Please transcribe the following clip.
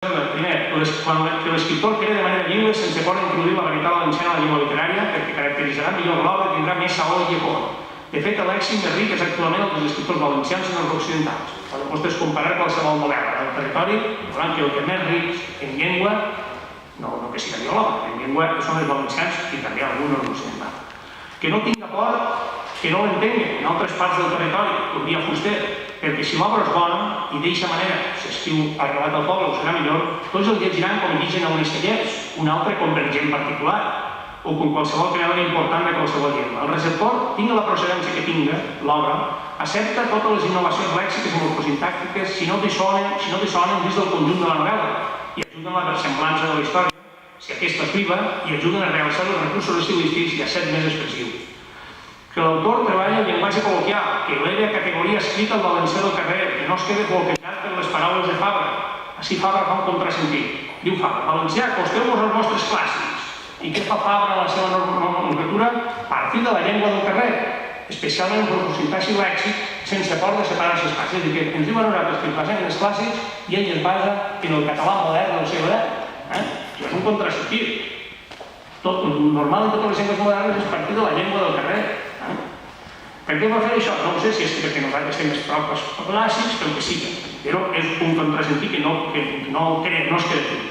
Primer, que l'escriptor crea de manera lliure sense por introduir la varietat valenciana a la llengua literària perquè caracteritzarà millor l'obra i tindrà més saó i ecor. De fet, el lèxic més ric és actualment el dels escriptors valencians i els occidentals. Quan vostès comparar qualsevol novel·la del territori, veuran que el que és més ric en llengua, no que sigui biòleg, en llengua són els valencians i també alguns occidentals. Que no tinga por, que no l'entenguen en altres parts del territori, com dia Fuster, perquè si l'obra és bona i d'eixa manera s'escriu arrelat al poble o serà millor, tots el llegiran com llegen a unes cellers, un altre com per gent particular, o com qualsevol creador important de qualsevol llengua. El receptor, tinga la procedència que tinga l'obra, accepta totes les innovacions lèxiques i morfosintàctiques si no dissonen dins del conjunt de la novel·la i ajuden a la versemblança de la història, si aquesta és viva, i ajuden a realitzar els recursos estilístics i a ser més expressiu. Que l'autor treballa el llenguatge col·loquial, que eleve a categoria escrita al valencià del carrer, que no es quede bloquejat per les paraules de Fabra. Així Fabra fa un contrasentit. Diu Fabra, valencià, acosteu-vos als vostres clàssics. I què fa Fabra a la seva nomenclatura? Partir de la llengua del carrer, especialment el morfosintaxi lèxic, sense por de separar les classes. És a dir, que ens diuen a nosaltres que ens basem en els clàssics i ell es basa en el català modern del segle X. Això és un contrasentit. Normal en totes les llengües modernes és partir de la llengua del carrer. Per què va fer això? No sé si és perquè nosaltres estem més propis clàssics, però que sí, però és un contrasentit que no es crea.